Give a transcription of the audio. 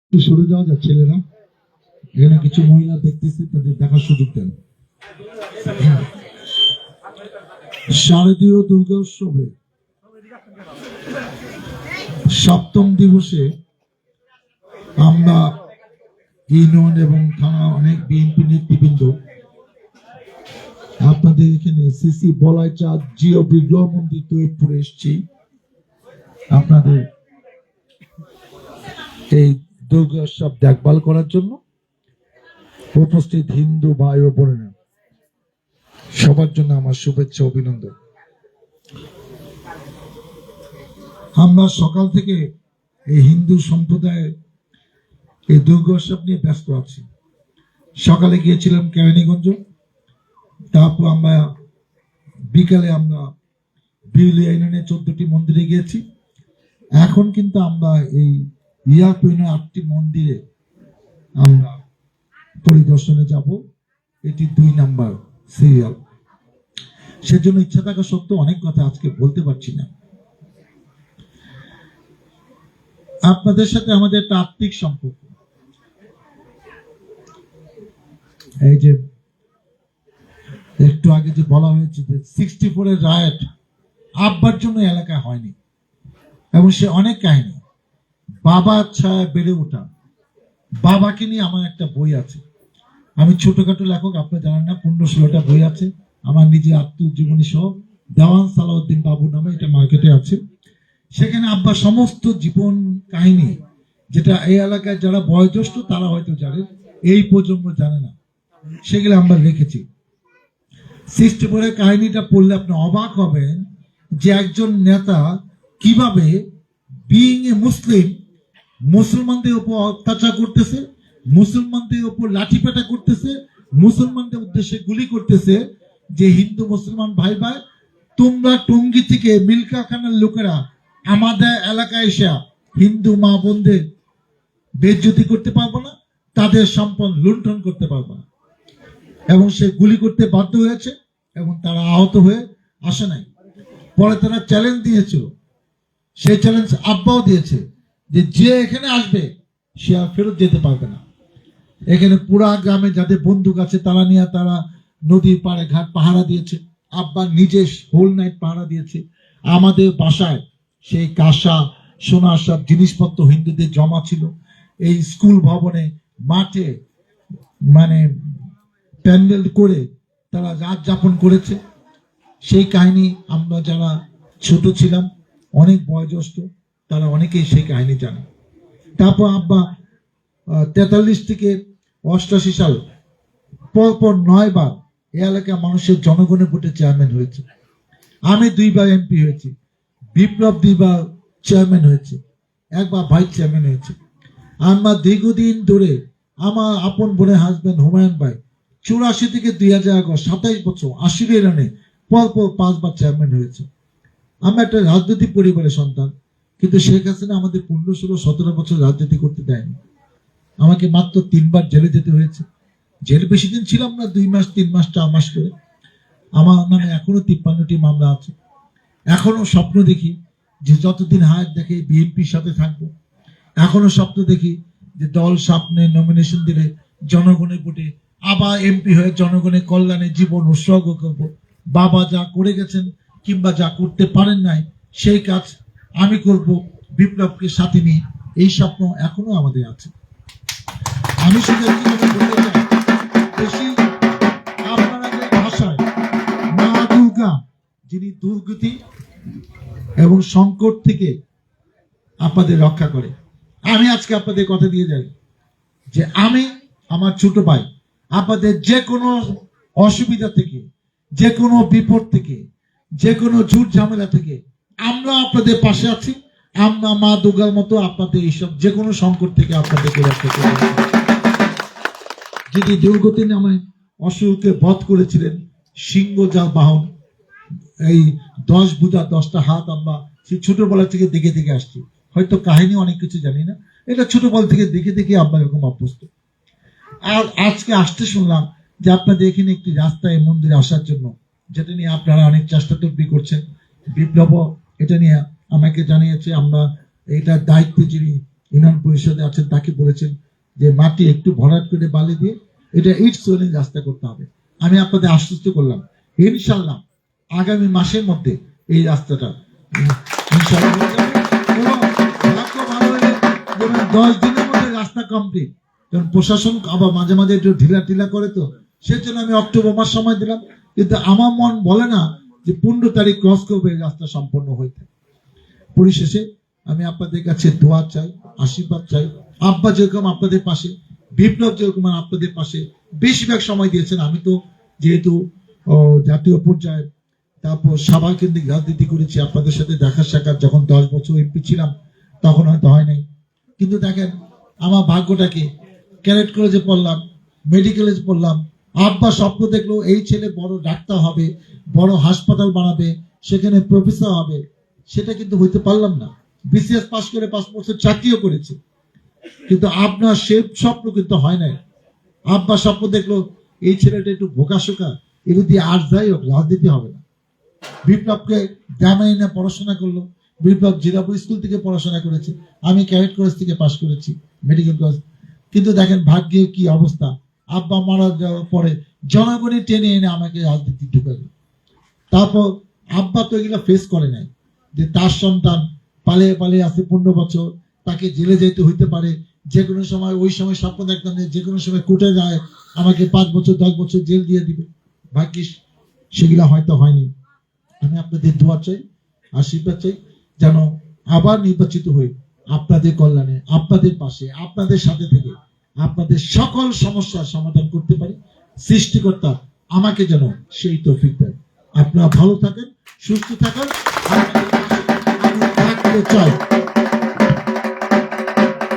একটু সরে যাওয়া যায় ছেলেরা, এখানে কিছু মহিলা দেখতেছি, তাদের দেখার সুযোগ দেন। শারদীয় দুর্গা উৎসবে সপ্তম দিবসে আমরা ইউনিয়ন এবং থানা অনেক বিএনপি নেতৃবৃন্দ আপনাদের এখানে সিসি বলাইচাঁদ জিও বিগ্রহ মন্দির তৈয়বপুরে এসেছি আপনাদের এই দুর্গা উৎসব দেখভাল করার জন্য। উপস্থিত হিন্দু ভাই ও বোনেরা, সবার জন্য আমার শুভেচ্ছা অভিনন্দন। আমরা সকাল থেকে এই হিন্দু সম্প্রদায়ের এই দুর্গা উৎসব নিয়ে ব্যস্ত আছি। সকালে গিয়েছিলাম কেরানীগঞ্জ, তারপর আমরা বিকালে আমরা বিউলিয়া ইউনিয়নের 14টি মন্দিরে গিয়েছি। এখন কিন্তু আমরা এই ইয়াকুইনের 8টি মন্দিরে আমরা পরিদর্শনে যাব। এটি 2 নাম্বার সিরিয়াল। সেজন্য ইচ্ছা থাকা সত্ত্বেও অনেক কথা আজকে বলতে পারছি না। আপনাদের সাথে আমাদের একটা আত্মিক সম্পর্ক। এই যে একটু আগে যে বলা হয়েছে যে 64-এর রায়ট আব্বার জন্য এলাকায় হয়নি, এবং সে অনেক কাহিনী। বাবার ছায়া বেড়ে ওঠা, বাবাকে নিয়ে আমার একটা বই আছে। আমি ছোটখাটো লেখক, আপনি জানেন না, 15-16টা বই আছে আমার নিজে আত্মজীবনী সহ, দেওয়ান সালাউদ্দিন বাবু নামে, এটা মার্কেটে আছে। সেখানে আব্বার সমস্ত জীবন কাহিনী, যেটা এই এলাকায় যারা বয়োজ্যেষ্ঠ তারা হয়তো জানে, এই প্রজন্ম জানে না, সেগুলো আমরা লিখেছি। 64-এর কাহিনীটা পড়লে আপনি অবাক হবেন যে একজন নেতা কিভাবে বিইং এ মুসলিম মুসলমানদের উপর অত্যাচার করতেছে, মুসলমানদের উপর লাঠিপেটা করতেছে, মুসলমানদের উদ্দেশ্যে গুলি করতেছে। যে হিন্দু মুসলমান ভাই ভাই, তোমরা টঙ্গী থেকে মিল্কা খানের লোকেরা আমাদের এলাকায় এসে হিন্দু মা বোনদের বেইজ্জতি করতে পারবো না, তাদের সম্পদ লুণ্ঠন করতে পারবো না। এবং সে গুলি করতে বাধ্য হয়েছে এবং তারা আহত হয়ে আসে নাই। পরে তারা চ্যালেঞ্জ দিয়েছিল, সেই চ্যালেঞ্জ আব্বাও দিয়েছে যে যে এখানে আসবে সে আর ফেরত যেতে পারবে না। এখানে পুরা গ্রামে যাদের বন্দুক আছে তারা নিয়ে তারা নদীর পাড়ে ঘাট পাহারা দিয়েছে। আব্বা নিজে হোল নাইট পাহারা দিয়েছে। আমাদের বাসায় সেই কাঁসা সোনা সব জিনিসপত্র হিন্দুদের জমা ছিল। এই স্কুল ভবনে মাঠে মানে প্যান্ডেল করে তারা রাত যাপন করেছে। সেই কাহিনী আমরা যারা ছোট ছিলাম, অনেক বয়োজ্যেষ্ঠ, তারা অনেকেই সেই কাহিনী জানে। তারপর আব্বা 43 থেকে 88 সাল পরপর 9 বার এই এলাকার মানুষের জনগণের ভোটে চেয়ারম্যান হয়েছে। আমি 2 বার এমপি হয়েছি, বিপ্লব 2 বার চেয়ারম্যান হয়েছে, 1 বার ভাইস চেয়ারম্যান হয়েছে। আমরা দীর্ঘদিন ধরে আমার আপন বোনের হাজবেন্ড হুমায়ুন ভাই 84 থেকে 2011 27 বছর 80 রানে পরপর 5 বার চেয়ারম্যান হয়েছে। আমরা একটা রাজনৈতিক পরিবারের সন্তান, কিন্তু শেখ হাসিনা আমাদের 15, 16, 17 বছর রাজনীতি করতে দেয়নি। আমাকে মাত্র 3 বার জেলে যেতে হয়েছে। জেলে বেশি দিন ছিলাম না, 2 মাস 3 মাস 4 মাস করে। আমার নামে এখনো 53টি মামলা আছে। এখনো স্বপ্ন দেখি যে যতদিন হায়াত দেখে বিএনপির সাথে থাকবো। এখনো স্বপ্ন দেখি যে দল সামনে নমিনেশন দিলে জনগণের ভোটে আবার এমপি হয়ে জনগণের কল্যাণে জীবন উৎসর্গ করব। বাবা যা করে গেছেন কিংবা যা করতে পারেন নাই সেই কাজ আমি করব বিপ্লবকে সাথে নিয়ে। এই স্বপ্ন এখনো আমাদের আছে। আমি শুধু আপনাদের ভাষায় মা দুর্গা, যিনি দুর্গতি এবং সংকট থেকে আপনাদের রক্ষা করে, আমি আজকে আপনাদের কথা দিয়ে যাই যে আমি আমার ছোট ভাই আপনাদের যে কোনো অসুবিধা থেকে, যে কোনো বিপদ থেকে, যে কোনো ঝুট ঝামেলা থেকে আমরা আপনাদের পাশে আছি। আমরা মা দুর্গার মতো আপনাদের এইসব যে কোনো সংকট থেকে আপনাদেরকে রক্ষা করব। যিনি দুর্গতি নামে অসুরকে বধ করেছিলেন, সিংহ যার বাহন, এই 10 ভুজা 10টা হাত আমরা সেই ছোটবেলা থেকে দেখে দেখে আসছি। হয়তো কাহিনী অনেক কিছু জানি না, এটা ছোটবেলা থেকে দেখে দেখে আমরা এরকম অভ্যস্ত। আর আজকে আসতে শুনলাম যে আপনাদের এখানে একটি রাস্তায় মন্দিরে আসার জন্য, যেটা নিয়ে আপনারা অনেক চেষ্টা তদবির করছেন। বিপ্লব এটা নিয়ে আমাকে জানিয়েছে। আমরা এটার দায়িত্বে যিনি ইউনিয়ন পরিষদে আছেন, তাকে বলেছেন যে মাটি একটু ভরাট করে বালি দিয়ে এটা ইট সোয়েলিং রাস্তা করতে হবে। আমি আপনাদের আশ্বস্ত করলাম ইনশাল্লাহ আগামী মাসের মধ্যে এই রাস্তাটা ইনশাল্লাহ হয়ে যাবে। এবং ভাগ্য ভালো হলে যেমন 10 দিনের মধ্যে রাস্তা কমপ্লিট, কারণ প্রশাসন আবার মাঝে মাঝে একটু ঢিলা করে, তো সেজন্য আমি অক্টোবর মাস সময় দিলাম। কিন্তু আমার মন বলে না যে 15 তারিখ ক্রস করবে এই রাস্তা সম্পন্ন হইতে। পরিশেষে আমি আপনাদের কাছে দোয়া চাই, আশীর্বাদ চাই। আব্বা যেরকম আপনাদের পাশে, বিপ্লব যেরকম আপনাদের পাশে বেশিরভাগ সময় দিয়েছেন। আমি তো যেহেতু জাতীয় পর্যায়ে তারপর সভা কেন্দ্রিক রাজনীতি করেছি, আপনাদের সাথে দেখা সাক্ষাৎ যখন 10 বছর এমপি ছিলাম তখন হয়তো হয় নাই। কিন্তু দেখেন আমার ভাগ্যটাকে ক্যারেট কলেজে পড়লাম, মেডিকেলে পড়লাম। আব্বা স্বপ্ন দেখলো এই ছেলে বড় ডাক্তার হবে, বড় হাসপাতাল বানাবে, সেখানে প্রফেসর হবে। সেটা কিন্তু হইতে পারলাম না। বিসিএস পাস করে 5 বছর চাকরিও করেছে, কিন্তু আপনার সে স্বপ্ন কিন্তু হয় নাই। আব্বা স্বপ্ন দেখলো এই ছেলেটা একটু বোকাশোকা, এগুলো দিয়ে আর যাই হোক রাজনীতি হবে না। বিপ্লবকে গ্রামে এনে পড়াশোনা করলো। বিপ্লব জিরাপুর স্কুল থেকে পড়াশোনা করেছে, আমি ক্যাডেট কলেজ থেকে পাশ করেছি, মেডিকেল কলেজ। কিন্তু দেখেন ভাগ্যে কি অবস্থা, আব্বা মারা যাওয়ার পরে জনগণই টেনে এনে আমাকে রাজনীতি ঢুকালো। তারপর আব্বা তো এগুলো ফেস করে নাই, যে তার সন্তান পালিয়ে আছে 15 বছর, তাকে জেলে যেতে হইতে পারে যে কোনো সময়। ওই সময় স্বপ্ন দেখতাম যে কোনো সময় কোর্টে যায় আমাকে 5 বছর 10 বছর জেল দিয়ে দিবে। ভাগ্যিস সেগুলা হয়তো হয়নি। আমি আপনাদের দোয়া চাই, আশীর্বাদ চাই, যেন আবার নির্বাচিত হয়ে আপনাদের কল্যাণে, আপনাদের পাশে, আপনাদের সাথে থেকে আপনাদের সকল সমস্যার সমাধান করতে পারি। সৃষ্টিকর্তা আমাকে যেন সেই তৌফিক দেয়। আপনারা ভালো থাকেন, সুস্থ থাকেন। আমি থাকতে চাই